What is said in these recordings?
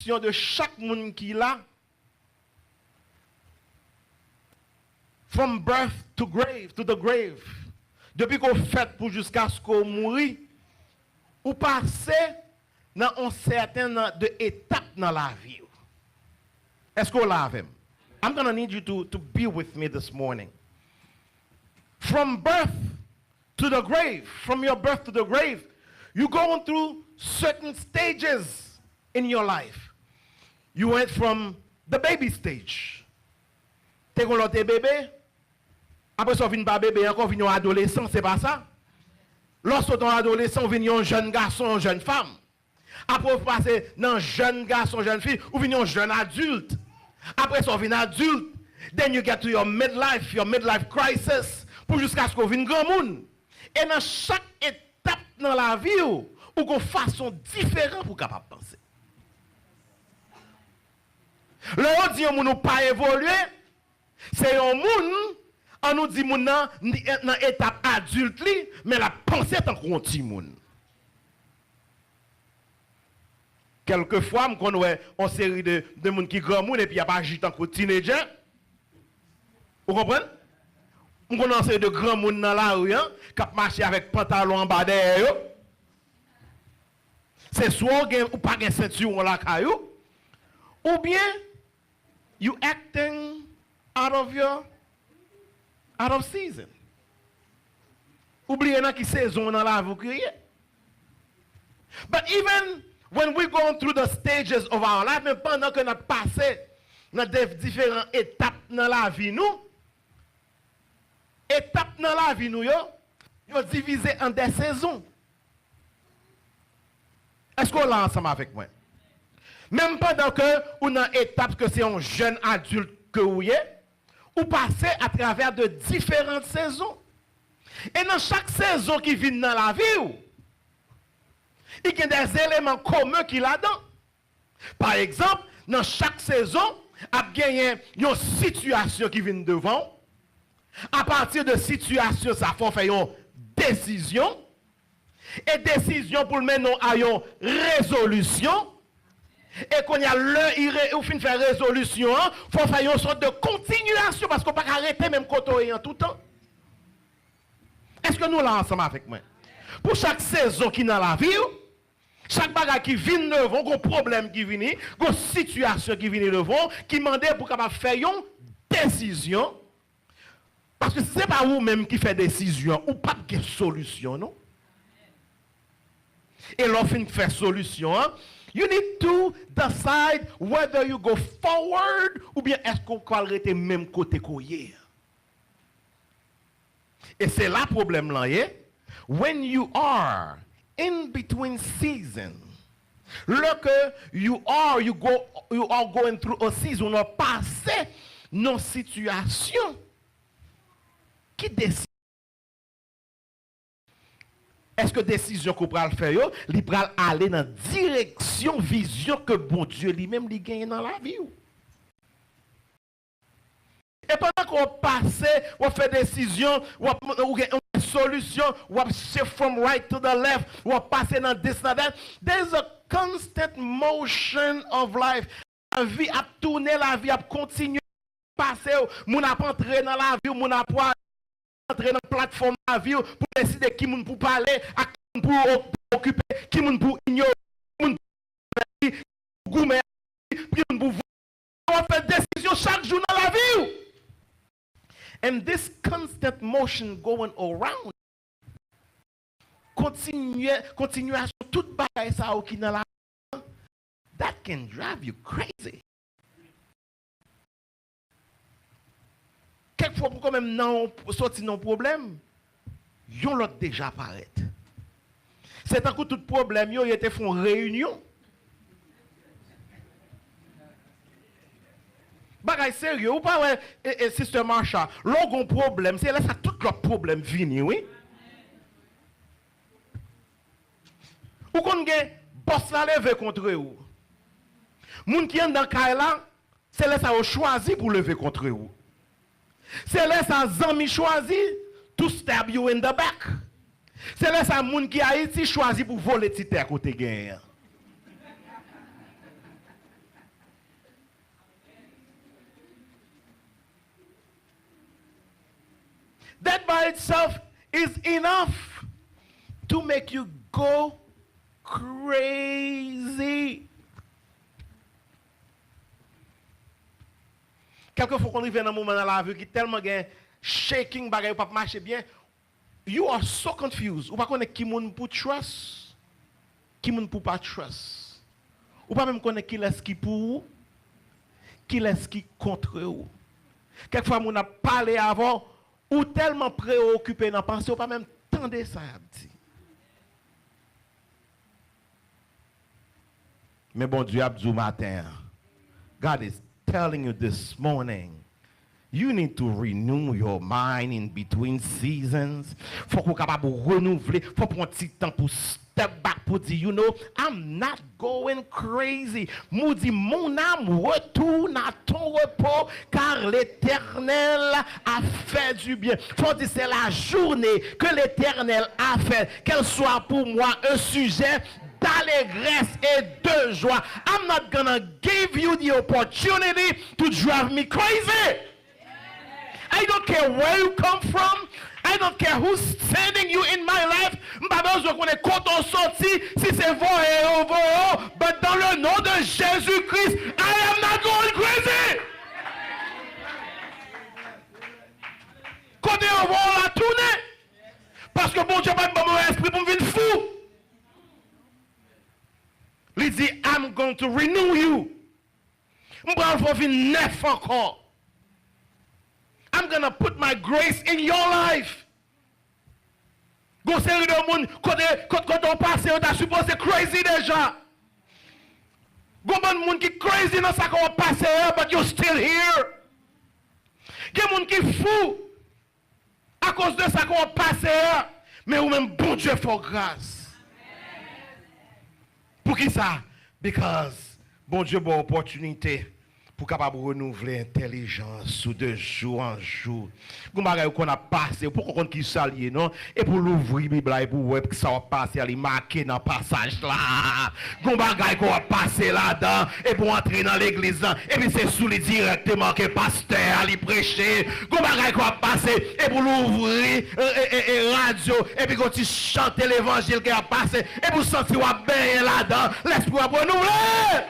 de chaque monde qui là. From birth to the grave. Depuis qu'on fait pour jusqu'à ce qu'on mourit, ou passer dans un certain de étapes dans la vie. Est-ce qu'on l'a avec? I'm going to need you to be with me this morning. From birth to the grave, from your birth to the grave, you're going through certain stages in your life. You went from the baby stage. T'es qu'on l'autre bébé. Après ça, vient pas bébé, encore vient un adolescent, c'est pas ça? Lorsque ton adolescent vient un jeune garçon, une jeune femme. Après, vous passez d'un jeune garçon, jeune fille, ou vient un jeune adulte. Après ça, vient adulte. Then you get to your midlife crisis, pour jusqu'à ce qu'on vienne grand monde. Et dans chaque étape dans la vie, ou qu'on façon différente pour capable penser. Le on dit on n'a pas évolué, c'est un monde. On nous dit moun nan dans étape adulte li, mais la pensée est encore petit moun. Quelquefois, on connaît une série de moun qui grand moun et puis y a pas agit en teenager. Vous comprenez? On connaît une série de grands moun dans la rue qui marché avec pantalon en bas derrière. C'est soit ou pas de ceinture la caillou, ou bien you acting out of season. Oubliez nan qui saison dans la vie crier. But even when we go through the stages of our life, même pendant que nous passons dans différentes étapes dans la vie nous, étapes dans la vie nous yo divisé en des saisons. Est-ce qu'on l'a ensemble avec moi? Même pendant que on a étape que c'est un jeune adulte que vous êtes, ou passer à travers de différentes saisons. Et dans chaque saison qui vient dans la vie, il y a des éléments communs qui là-dedans. Par exemple, dans chaque saison, il y a une situation qui vient devant. À partir de situation, ça faut faire une décision. Et décision pour mener à une résolution. Et quand il y a l'heure où fin faire résolution, il faut faire une sorte de continuation parce qu'on ne peut pas arrêter même quand on est en tout temps. Est-ce que nous là ensemble avec moi? Pour chaque saison qui est dans la vie, chaque bagage qui vient devant, un problème qui vient, une situation qui vient devant, qui demande pour capable faire une décision. Parce que ce n'est pas vous-même qui fait décision ou pas de solution, non? Et lorsqu'on fait solution, you need to decide whether you go forward ou bien est-ce qu'on va arrêter même côté qu'on est. Et c'est là le problème là, when you are in between seasons, look, you are going through a season, on passe nos situations qui décident. Est-ce que décision qu'on va faire, il va aller dans la direction, vision que bon Dieu lui-même lui gagne dans la vie? Et pendant qu'on passe, on fait décision, on fait une solution, on shift from right to the left, on passe dans this and that. There's a constant motion of life. La vie a tourné, la vie a continué à passer. Moun a pas entré dans la vie, moun a pas entrer dans la plateforme de la vie pour décider qui moun pour parler, à qui moun pour occuper, qui moun pour ignorer, qui moun pour goumer, qui moun pour voir. On fait décision chaque jour dans la vie. And this constant motion going around, continuation, toute bagaille ça qui dans la vie, that can drive you crazy. Quelquefois, pour quand même non sortir non problème, yon l'autre déjà apparaît. C'est un coup tout problème, yon était font réunion. Bagay sérieux, ou pas ouais, Sister Marsha, l'on problème, c'est là ça tout l'autre problème vini, oui. Ou qu'on gen boss la lever contre vous. Moun qui est dans Kaila, c'est là ça a choisi pour lever contre vous. C'est là ça zami choisi to stab you in the back. C'est là ça moun qui Haïti choisi pour voler ti terre côté gain. That by itself is enough to make you go crazy. Quelquefois qu'on arrive dans un moment dans la vie qui est tellement shaking, bagay ou pas marcher bien, you are so confused. Ou pas connaître qui moun pour trust, qui moun pour pas trust. Ou pas même connaître qui laisse qui pour ou, qui laisse qui contre ou. Quelquefois moun a parlé avant ou tellement préoccupé dans penser ou pas même tendre ça dit. Mais bon Dieu a dit matin, God is telling you this morning, you need to renew your mind in between seasons. Faut qu'on capable renouveler, faut prendre un petit temps pour step back pour dire, you know, I'm not going crazy. Mou dit, mon âme retourne à ton repos, car l'Éternel a fait du bien. Faut dire, c'est la journée que l'Éternel a fait, qu'elle soit pour moi un sujet d'allégresse et de joie. I'm not gonna give you the opportunity to drive me crazy. I don't care where you come from. I don't care who's sending you in my life. Je connais quand on sortit, si c'est vrai, but dans le nom de Jésus-Christ, I am not going crazy. Quand on va la tourner, parce que bon Dieu m'a donné mon esprit pour me venir fou. Il dit, I'm going to renew you. Je vais venir neuf encore. I'm going to put my grace in your life. Go série de monde, quand on passe, on t'a supposé crazy déjà. Go bon monde qui crazy dans ça qu'on passe, but you're still here. Gen monde qui fou à cause de ça qu'on passe, mais ou même bon Dieu faut grâce. Pour qui ça? Because bon Dieu bon opportunité pour capable renouveler l'intelligence de jour en jour. Vous m'avez qu'on a passé pour qu'on qui s'allie non et pour l'ouvrir Bible et pour voir que ça va passer aller marquer dans passage là. Vous m'avez qu'on a passé là-dedans et pour entrer dans l'église et puis c'est sous les directement que pasteur aller prêcher. Vous m'avez qu'on a passé et pour l'ouvrir radio et puis quand tu chantes l'évangile qui a passé et pour sentir bien là-dedans l'esprit va renouveler.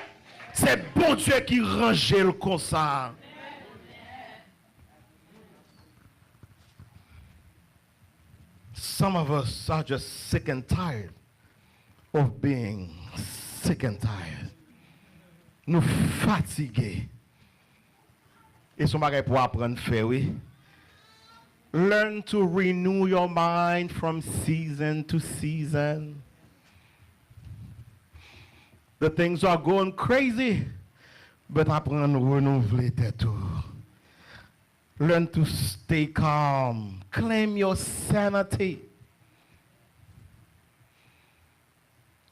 C'est bon Dieu qui range le comme ça. Some of us are just sick and tired of being sick and tired. Nous fatigués. Et son bagage pour apprendre à faire, oui. Learn to renew your mind from season to season. The things are going crazy, but apprendre à renouveler tes tours. Learn to stay calm. Claim your sanity.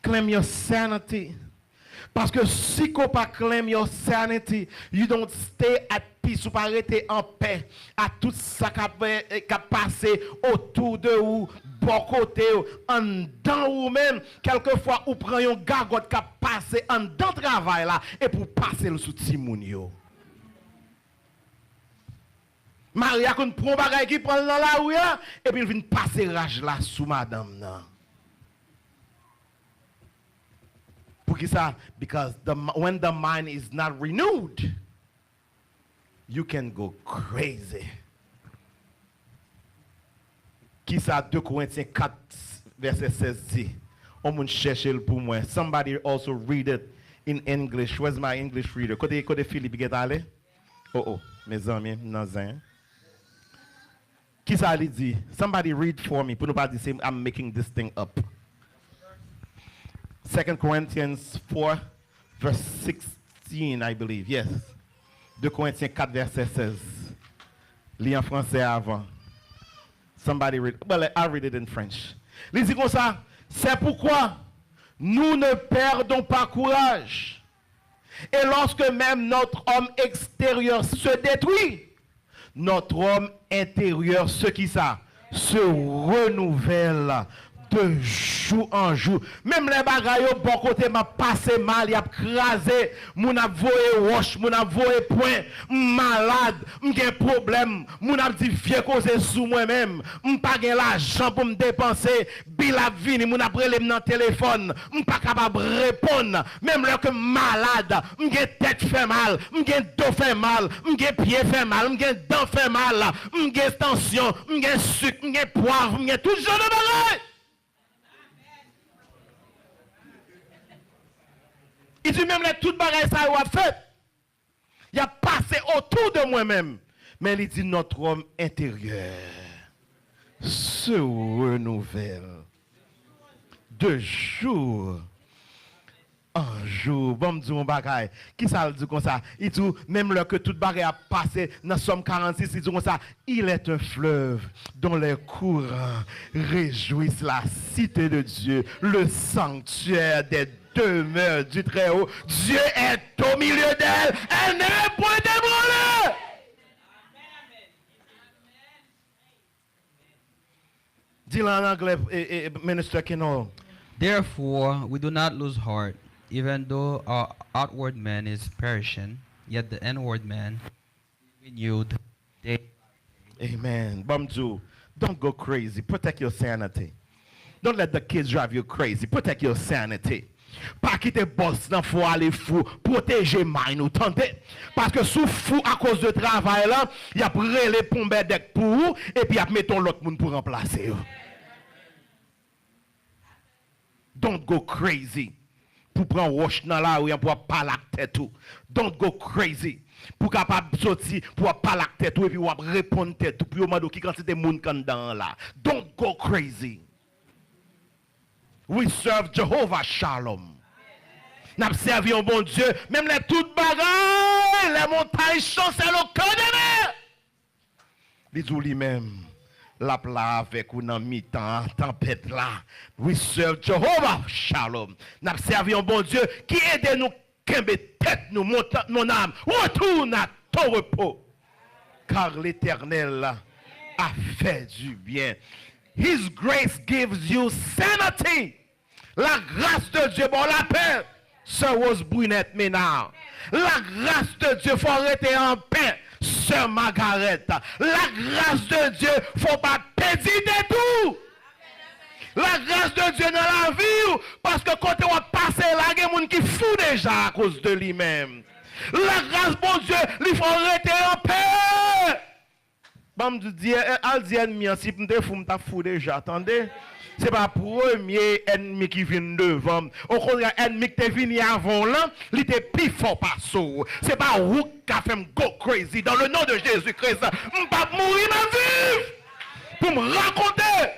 Claim your sanity. Parce que si vous ne pas claim your sanity, you don't stay at peace, vous ne pas rester en paix à tout ça qui a passé autour de vous, bon côté, en dedans ou même, quelquefois, vous prenez un gagote qui a passé en dedans travail là, et pour passer le sous Timounio. Maria, qu'on prend bagay qui prend dans la rue, et puis il vient passer rage là sous madame. Non. Pour qui ça? Because when the mind is not renewed, you can go crazy. Qui ça? 2 Corinthiens 4, verset 16 dit. On m'a cherché pour moi. Somebody also read it in English. Where's my English reader? Côté Philippe get allé? Oh, mes amis, non. Qui ça dit? Somebody read for me. Pour ne pas dire I'm making this thing up. 2 Corinthians 4, verse 16, I believe. Yes. 2 Corinthiens 4, verset 16. Lis en français avant. Somebody read. Well, I'll read it in French. Lisez comme ça. C'est pourquoi nous ne perdons pas courage. Et lorsque même notre homme extérieur se détruit, notre homme intérieur, ce qui ça, se renouvelle de jour en jour. Même les bagailles au bon côté m'a passé mal, y a crasé, moun a voé roche, moun a voé point, malade, m'gen problème, moun a dit vieux cause sous moi-même, m'pa gen l'argent pour me dépenser, bil a vini, moun a brûlé dans téléphone, m'pa capable répondre, même là que malade, m'gen tête fait mal, m'gen dos fait mal, m'gen pied fait mal, m'gen dents fait mal, m'gen tension, m'gen sucre, m'gen poivre, m'gen tout genre de bagaille. Il dit même les toutes bagailles ça a fait. Il a passé autour de moi-même. Mais il dit notre homme intérieur se renouvelle de jour en jour. Bon, me dit mon bagaille. Qui ça le dit comme ça? Il dit même le que toute bagaille a passé dans Somme 46, il dit comme ça. Il est un fleuve dont les courants réjouissent la cité de Dieu, le sanctuaire des demeure du Très-Haut. Dieu est au milieu d'elle. Elle n'est point ébranlée. Dis-le en anglais, Minister Keno. Therefore, we do not lose heart, even though our outward man is perishing, yet the inward man is renewed day. Amen. Bamju, don't go crazy. Protect your sanity. Don't let the kids drive you crazy. Protect your sanity. Pas quitter boss nan faut aller fou, protéger mind ou tenter parce que sous fou à cause de travail là, il a pris les pompes dek pour et puis il a mettons l'autre monde pour remplacer. Don't go crazy. Pour prendre roche dans la rue pour pas la tête tout. Don't go crazy. Pour capable sortir pour pas la tête tout et puis ou répondre tête tout puis au mando qui quantité monde kan dans là. Don't go crazy. We serve Jehovah Shalom. Nous servons un bon Dieu. Même les toutes bagailles, les montagnes chancellent au cœur de mer. Les lui-même, la pla avec ou dans mi-temps, tempête là. We serve Jehovah Shalom. Nous servons un bon Dieu qui aide nous, kembe tête nous, mon âme. Retourne à ton repos. Car l'Éternel a fait du bien. His grace gives you sanity. La grâce de Dieu, bon la paix. Sœur Rose Brunette maintenant. La grâce de Dieu, faut arrêter en paix. Sœur Margaret. La grâce de Dieu, faut pas perdre de tout. La grâce de Dieu dans la vie, parce que quand on va passer là, il y a des gens qui fou déjà à cause de lui-même. La grâce, bon Dieu, il faut arrêter en paix. Bam Dieu, al dit ennemi, si m'te fou, m'ta fou déjà, attendez. C'est pas premier ennemi qui vient devant. Au contraire, ennemi qui est venu avant là, il était plus fort par sous. C'est pas vous qui a fait me go crazy. Dans le nom de Jésus-Christ, je ne pas mourir ma vie. Pour me raconter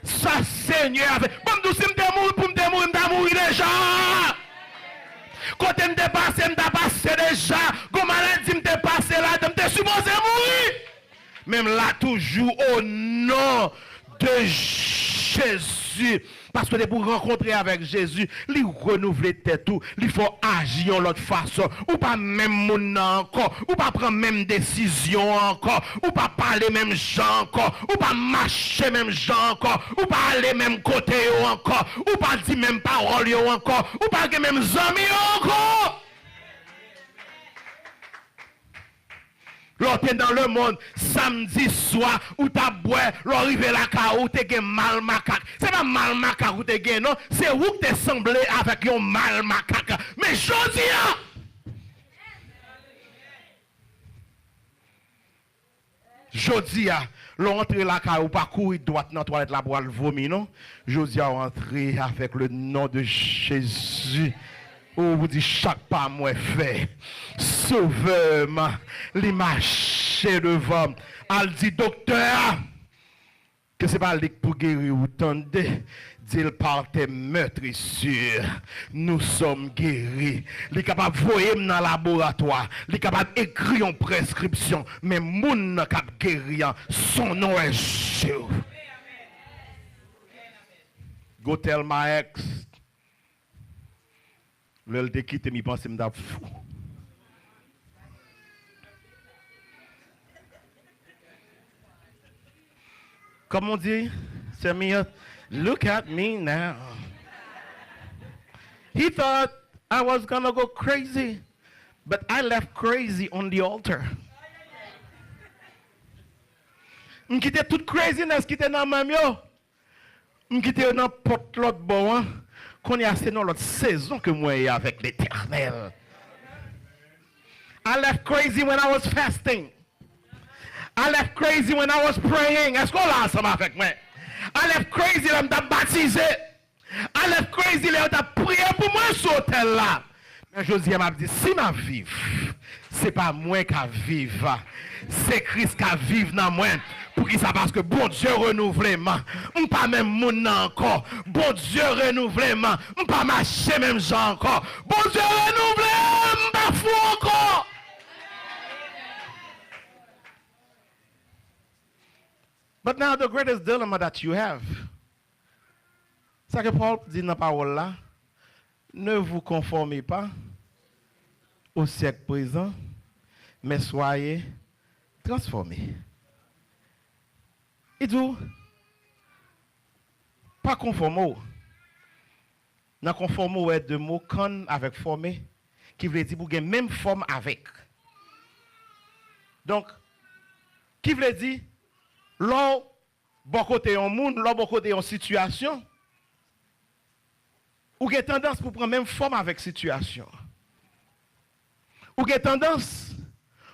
ça, Seigneur. Comme si je me mourir, pour me mourir, je mourir déjà. Quand je me dépasse, je me dépasse déjà. Quand maladie me dépasse là, je me supposé mourir. Même là, toujours au nom de Jésus. Parce que pour rencontrer avec Jésus, il renouveler tête tout, il faut agir de l'autre façon. Ou pas même mon encore, ou pas prendre même décision encore, ou pas parler même gens encore, ou pas marcher même gens encore, ou pas aller même côté encore, ou pas dire même parole encore, ou pas que même amis encore. L'autre dans le monde, samedi soir, où t'as bois, l'arrivé la caou, t'es gen mal macaque. C'est pas mal macaque ou t'es gen, non? C'est où que t'es semblé avec un mal macaque. Mais Josia! Jodia, l'entrée la caou, pas courir droite dans la toilette la pour le vomir, non? Josia rentré avec le nom de Jésus. Oh, vous dites chaque pas moi fait. Sauveur-moi, les marchés devant. Elle dit, docteur, que c'est pas pour guérir ou tendez. Dit par tes meurtrissures, nous sommes guéris. Il est capable de voyer dans le laboratoire. Il est capable d'écrire une prescription. Mais moun n'a cap guérir. Son nom est Jésus. Go tell my ex. Le te quitte, mi pense m'da fou. Comme on dit, c'est mieux. Look at me now. He thought I was gonna go crazy, but I left crazy on the altar. Je quitte toute craziness qui était dans ma main. Je quitte dans porte l'autre bon, qu'on y a assez dans l'autre saison que moi et avec l'Éternel. I left crazy when I was fasting. I left crazy when I was praying. Est-ce qu'on l'a ensemble avec moi? I left crazy when I baptisé. I left crazy when I prié pour moi sur l'hôtel là. Mais Josué m'a dit, si ma vive, c'est pas moi qui vive, c'est Christ qui vive dans moi. Pour qui ça? Parce que bon Dieu renouvellement, on pas même mon encore. Bon Dieu renouvellement, on pas marcher même gens encore. Bon Dieu renouvellement, on pas fou encore. But now the greatest dilemma that you have, c'est que Paul dit dans la parole là, ne vous conformez pas au siècle présent, mais soyez transformés. Il dit, pas conformer. Dans conformer, ouais, deux mots, con avec formé, qui veut dire pour gagner même forme avec. Donc, qui veut dire, l'on, bon côté en monde, l'on, bon côté en situation, ou qui a tendance pour prendre même forme avec situation. Ou qui a tendance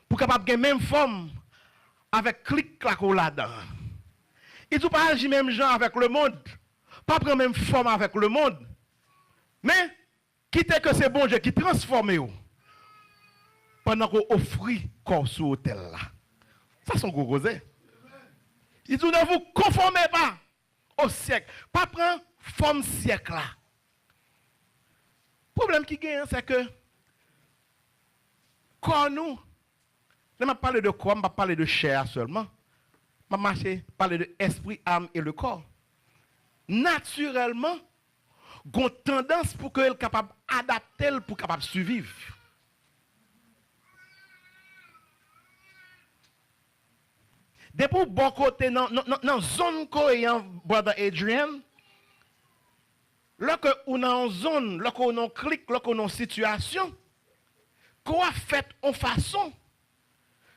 pour capable gagner même forme avec clic clac ou là-dedans. Il ne pas agir même genre avec le monde, pas prendre même forme avec le monde, mais quitter que c'est bon Dieu qui transforme vous pendant qu'on offre corps sur l'hôtel là. Ça sont gros causes. Il dit ne vous conformez pas au siècle, pas prendre forme siècle là. Le problème qui gagne, c'est que quand nous, je ne parle pas de corps, je ne parle pas de chair seulement. Je parle de esprit, âme et le corps. Naturellement, il y a une tendance pour qu'elle soit capable d'adapter, pour capable de survivre. Depuis bon côté, dans la zone cohérente, brother Adrian, lorsque on est en zone, lorsque on est en clic, lorsque on est en situation, quoi fait en façon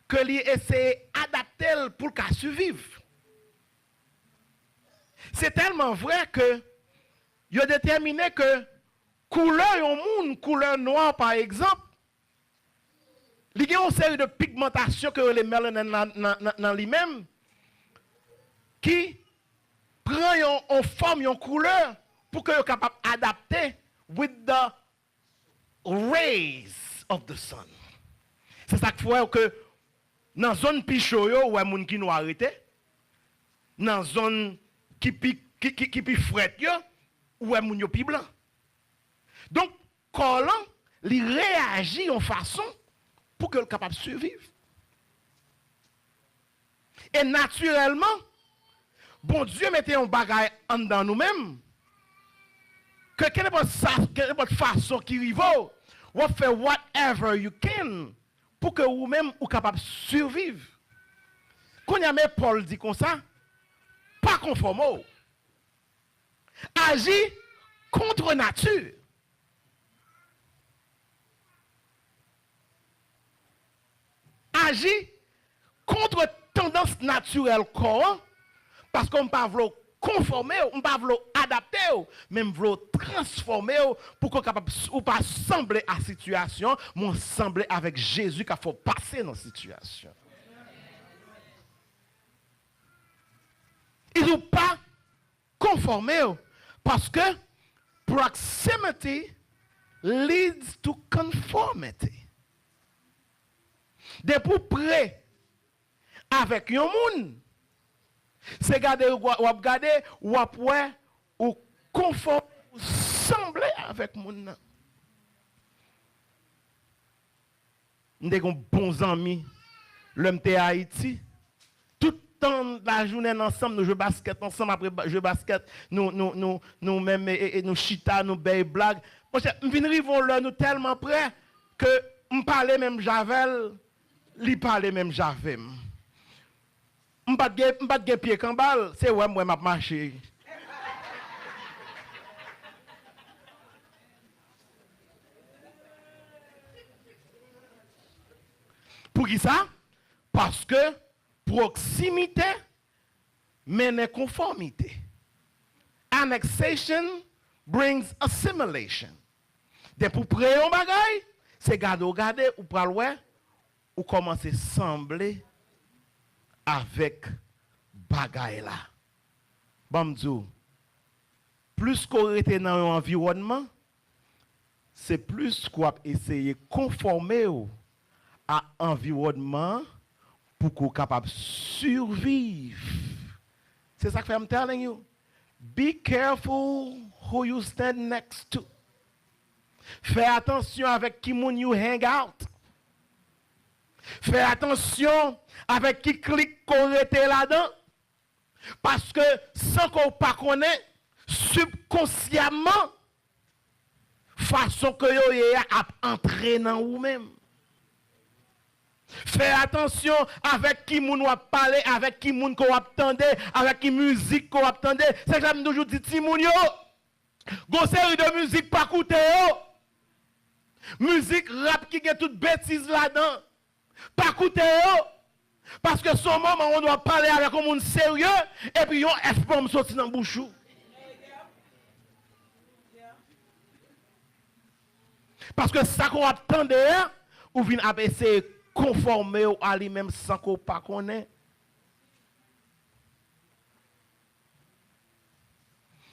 que lui essaie d'adapter pour qu'elle survive. C'est tellement vrai que il a déterminé que couleur au monde, couleur noire par exemple, il y a une série de pigmentations que les mélanines dans lui-même qui prend en forme, en couleur pour que soit capable d'adapter with the rays of the sun. C'est ça qu'il faut que dans la zone pichot, où les gens qui nous arrêté, dans la zone qui frette, où les gens qui blanc. Donc, collant, il réagit en façon pour qu'il soit capable de survivre. Et naturellement, bon Dieu mettait un bagage en dans nous-mêmes. Que quelle est votre façon qui arrive, vous faites whatever you can pour que vous-même vous capable de survivre. Quand y a même Paul dit comme ça, pas conforme. Agis contre nature. Agis contre tendance naturelle corps parce qu'on ne peut pas conformer, on ne peut pas adapter, même transformer pour qu'on capable ou pas sembler à la situation, mais sembler avec Jésus qu'il faut passer dans la situation. Ils n'ont pas conformé parce que proximity leads to conformity. Depuis près avec un monde, c'est regarder ou conformer, ou sembler avec le monde. Nous avons bons amis, l'homme de Haïti. Tout le temps la journée ensemble, nous jouons basket ensemble, après jouer basket, nous même nous chita, nous bail blague. Nous venons là, nous tellement près que nous parlons même Javel, lui parle même Javel. Je ne pas de pied en balle, c'est ouais, moi, je marche. Pour qui ça? Parce que proximité mène conformité. Annexation brings assimilation. Dès pour près un bagay, c'est garder ou pral ou commencer à sembler avec bagay là. Bamdou, plus qu'on était dans un environnement, c'est plus qu'on essayer de conformer à l'environnement pour qu'on soit capable de survivre. C'est ça que I'm telling you. Be careful who you stand next to. Fais attention avec qui moun you hang out. Fais attention avec qui clique qu'on était là-dedans. Parce que sans qu'on pas connaît, subconsciemment, façon que yo a entré dans vous-même. Fais attention avec qui moun ou parler, avec qui moun qu'on attendait, avec qui musique qu'on attendait. C'est que j'aime toujours dire ti moun yo. Gon série de musique pas coûter yo. Musique rap qui a toute bêtise là-dedans. Pas coûter yo. Parce que son moment on doit parler avec un monde sérieux et puis yon F-bomb sorti dans bouche. Parce que ça qu'on attendait ou vient à essayer conformer à lui-même sans qu'on pas connaît.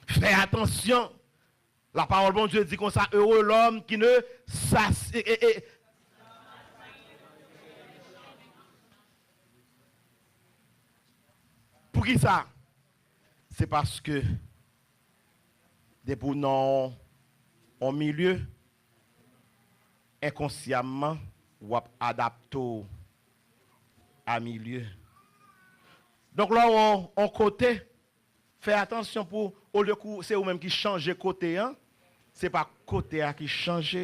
Fais attention. La parole de Dieu dit comme ça, heureux l'homme qui ne s'assied. Pour qui ça? C'est parce que des bounons au milieu, inconsciemment, ou adapté à milieu. Donc là, on côté, fais attention pour, au lieu que c'est vous-même qui changez côté, hein? C'est pas côté qui change.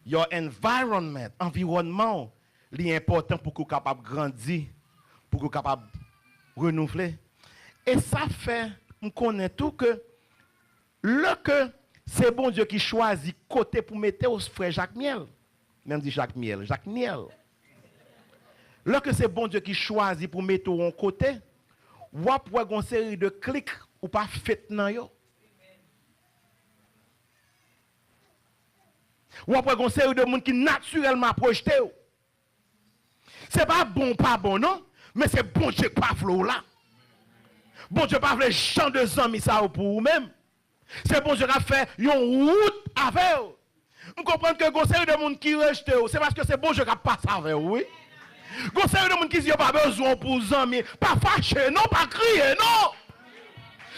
Your environnement, est important pour que vous soyez capable de grandir, pour que vous soyez capable de renouveler. Et ça fait, on connaît tout que, c'est bon Dieu qui choisit côté pour mettre au frère Jacques Miel. Même dit Jacques Miel. Lorsque c'est bon Dieu qui choisit pour mettre au côté, ou après une série de clics ou pas fait dans yo. Ou après une série de monde qui naturellement projeté. C'est pas bon non, mais c'est bon Dieu qui pas flou là. Bon Dieu pas les champs de zami ça pour vous-même. C'est bon Dieu qui a fait une route avec vous. Vous comprenez que une série de monde qui rejette, c'est parce que c'est bon Dieu qui a passé avec vous, oui. Une série de monde qui dit pas besoin pour zami, pas fâché, non, pas crier, non.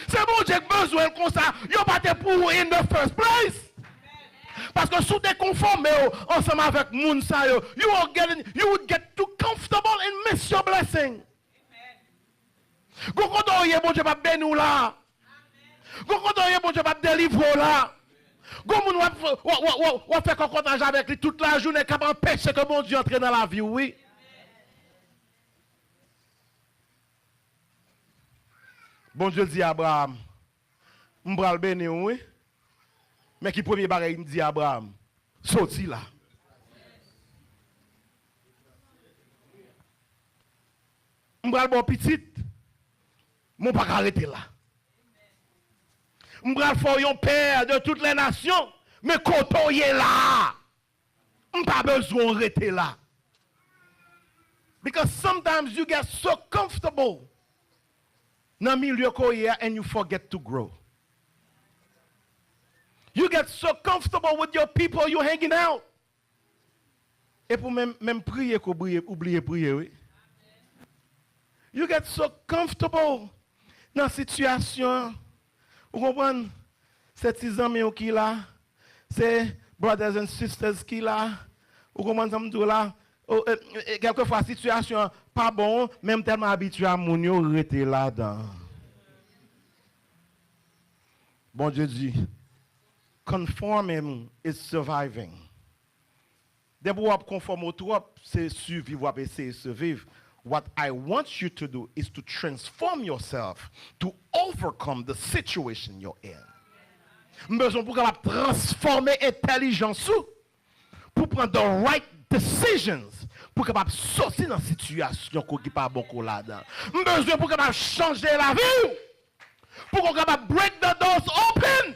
C'est bon Dieu qui a besoin comme ça, il pas été pour vous in the first place. Parce que si vous conformez ensemble avec moun sa yo, you would get too comfortable and miss your blessing. Go kodoye bon Dieu pas bénir là. Go kodoye bon Dieu pas délivrer là. Go moun wa faire concotage avec lui toute la journée capable empêcher que bon Dieu entre dans la vie, oui. Bon Dieu dit à Abraham, m'bral bénir oui. Mais qui premier bagage il me dit Abraham, sorti là. M'bral bon petit, mon pas arrêter là. M'bral faut un père de toutes les nations, mais quand y est là, m'pas besoin d'arrêter là. Because sometimes you get so comfortable dans milieu koya and you forget to grow. You get so comfortable with your people you hanging out. Et pour même prier oublier prier, oui. You get so comfortable dans la situation. Vous comprenez? C'est ces amis qui là, c'est brothers and sisters qui là. Vous comprenez ça me dit là? Quelquefois situation pas bon, même tellement habitué à mon yo rester là-dedans. Bon Dieu dit, conforming is surviving. Dès que vous conformez au trop, c'est survivre, vous essayer de survivre. What I want you to do is to transform yourself to overcome the situation you're in. Besoin pour capable transformer intelligence pour prendre the right decisions, pour capable sortir dans une situation qui pas bon là-dedans. Besoin pour capable changer la vie, pour qu'on capable break the doors open,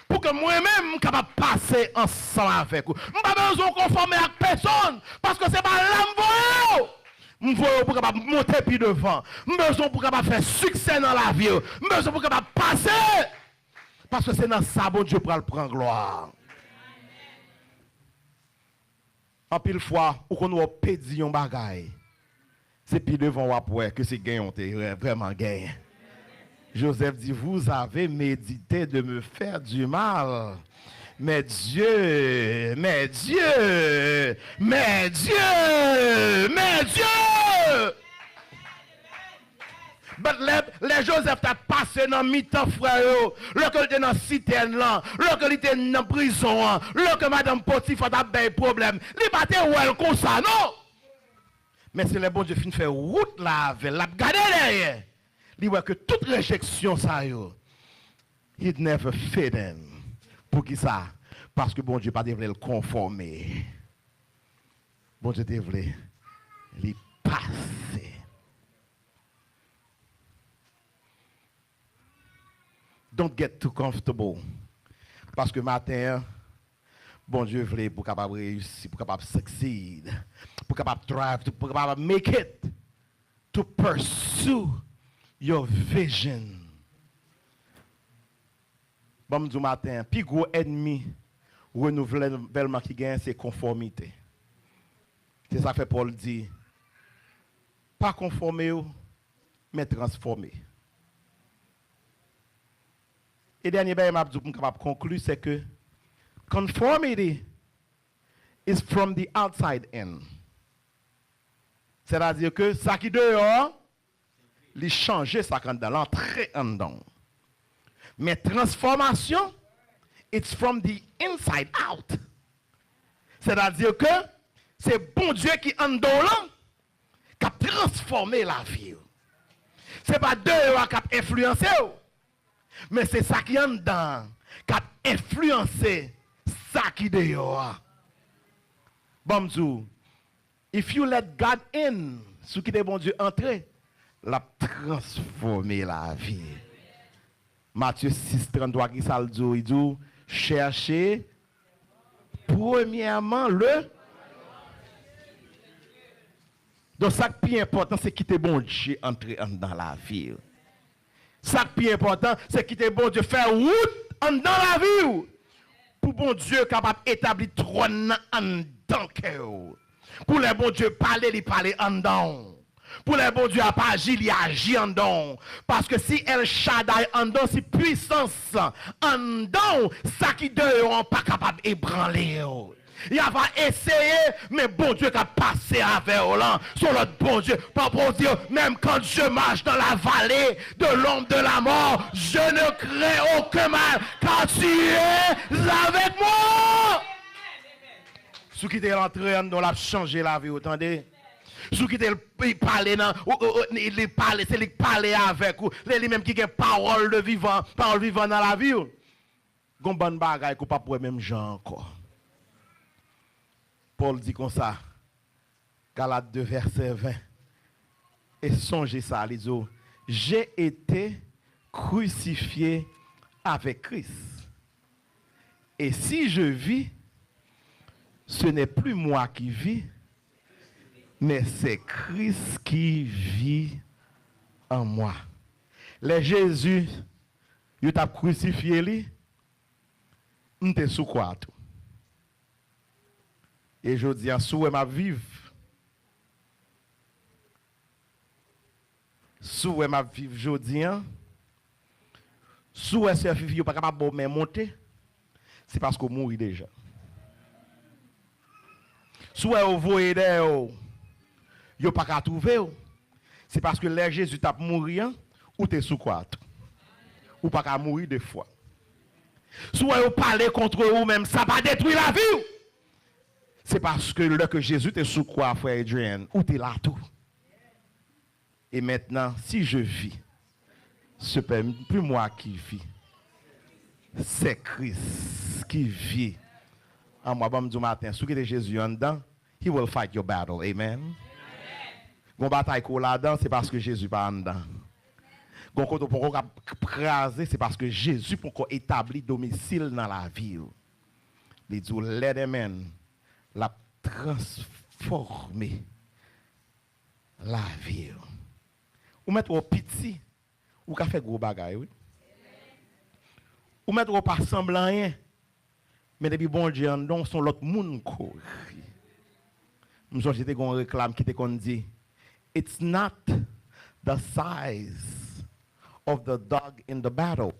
pour que moi-même capable passer ensemble avec vous. Pas besoin de conformer avec personne, parce que c'est pas l'âme voyou pour capable monter puis devant. Besoin pour capable faire succès dans la vie. Besoin pour capable passer, parce que c'est dans ça bon Dieu pour le prendre gloire. En pile fois, ou qu'on a pédi un bagay, c'est puis devant après que c'est gagnant, vraiment gagnant. Joseph dit, vous avez médité de me faire du mal. Mais Dieu, mais Dieu, mais Dieu, mais Dieu. Les Joseph t'a passé dans mi-temps frère, lorsqu'il était dans la citerne là, lorsqu'il était dans la prison, lorsque Madame Potiphar a des problèmes, il pas été comme ça, non? Mais c'est le bon Dieu qui fait route là avec, l'a gardé derrière. Il voit que toute réjection ça yo, it never fit in. Pour qui ça? Parce que bon Dieu pas devait le conformer. Bon Dieu devait le passer. Don't get too comfortable. Parce que matin, bon Dieu voulait pour capable réussir, pour capable succeed, pour capable thrive, pour capable make it, to pursue your vision. Bon du matin, puis gros ennemi renouvellement qui gagne, c'est conformité. C'est ça que Paul dit. Pas conformer, mais transformer. Et dernier bail m'a dit pour capable conclure c'est que conformity is from the outside in. C'est-à-dire que ça qui dehors, il changer ça quand dans l'entrée en dedans. Mais transformation, it's from the inside out. C'est-à-dire que c'est bon Dieu qui en dedans qui a transformé la vie. C'est pas dehors qui a influencé. Mais c'est ça qui est en dedans qui a influencé ça qui est dehors. Bonjour. If you let God in, ce qui est bon Dieu entrer, l'a transformer la vie. Matthieu 6:33 qui ça le dit, il dit cherchez premièrement le. Donc ça qui est important c'est quitter bon Dieu entrer dans la vie. Ça qui est important, c'est quitter bon Dieu, faire route dans la vie. Pour bon Dieu capable d'établir trône en dedans. Pour les bon Dieu parler, il parler en dedans. Pour les bon Dieu agir, il agit en dedans. Parce que si El Shaddai en dedans, si puissance en dedans, ça qui dehors pas capable d'ébranler. Il va essayer, mais bon Dieu qui a passé avec là, sur notre bon Dieu. Pas bon Dieu, même quand je marche dans la vallée de l'ombre de la mort, je ne crains aucun mal, car tu es avec moi. Ce qui est rentré dans la changer la vie, entendez? Ce qui est parlé dans, il parle, c'est lui qui parle avec vous, les mêmes qui ont parole de vivant, parole vivant dans la vie. Gon bonne bagaille qu'on pas pour même gens encore. Paul dit comme ça, Galates 2, verset 20. Et songez ça, les autres. J'ai été crucifié avec Christ. Et si je vis, ce n'est plus moi qui vis, mais c'est Christ qui vit en moi. Les Jésus, il t'a crucifié, lui, il était sous quoi tout. Et je dis, sous ma vive. Sous ma vive, je dis, sous ce vive, il pas capable de monter. C'est parce qu'on mourit déjà. Sous vous voyez d'ailleurs, il pas capable trouver. C'est parce que là Jésus t'a mourir ou t'es sous quoi? Ou pas capable mourir deux fois. Sous vous parlez contre vous-même, ça va détruire la vie. C'est parce que là que Jésus est sous quoi, frère Adrien, ou tu es là tout. Et maintenant, si je vis, ce n'est plus moi qui vis, c'est Christ qui vit en moi. Bon, du matin, si vous êtes Jésus en dedans, he will fight your battle. Amen. Gon bataille qu'on là-dedans, c'est parce que Jésus pas en dedans. Gon côté pour qu'on craser, c'est parce que Jésus pour qu'on établit domicile dans la ville. Il dit let him in, la transformer la ville. Ou mettre au petit, ou qu'a fait gros bagaille, oui. Ou mettre au pas semblant rien. Mais depuis bon Dieu, on sont l'autre monde courir. Nous sommes j'étais gon réclame qui te kon dit it's not the size of the dog in the battle.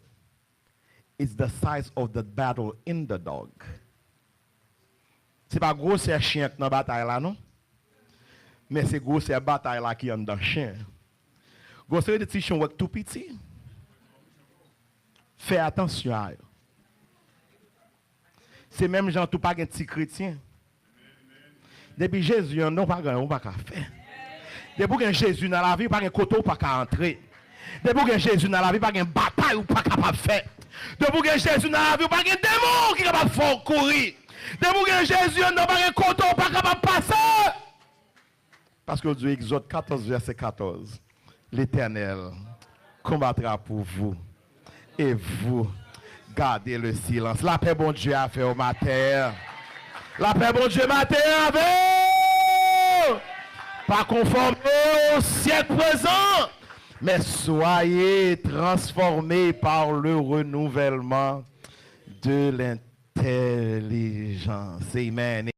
It's the size of the battle in the dog. C'est pas gros c'est chien dans bataille là non? Mais c'est gros c'est bataille là qui est dans chien. Gros c'est des petits chiens tout petit. Fais attention à eux. C'est même gens tout pas un petit chrétien. Depuis Jésus, on pas faire. Depuis que Jésus dans la vie, pas un coteau pas qu'à entrer. Depuis que Jésus dans la vie, pas une bataille ou pas capable faire. Depuis que Jésus dans la vie, pas un démon qui capable faire courir. Depuis que Jésus n'a pas un coteau pas capable passer. Parce que Dieu Exode 14 verset 14. L'Éternel combattra pour vous et vous gardez le silence. La paix bon Dieu a fait au matin. La paix bon Dieu matin avec. Pas conforme au siècle présent, mais soyez transformés par le renouvellement de l'intelligence. Amen.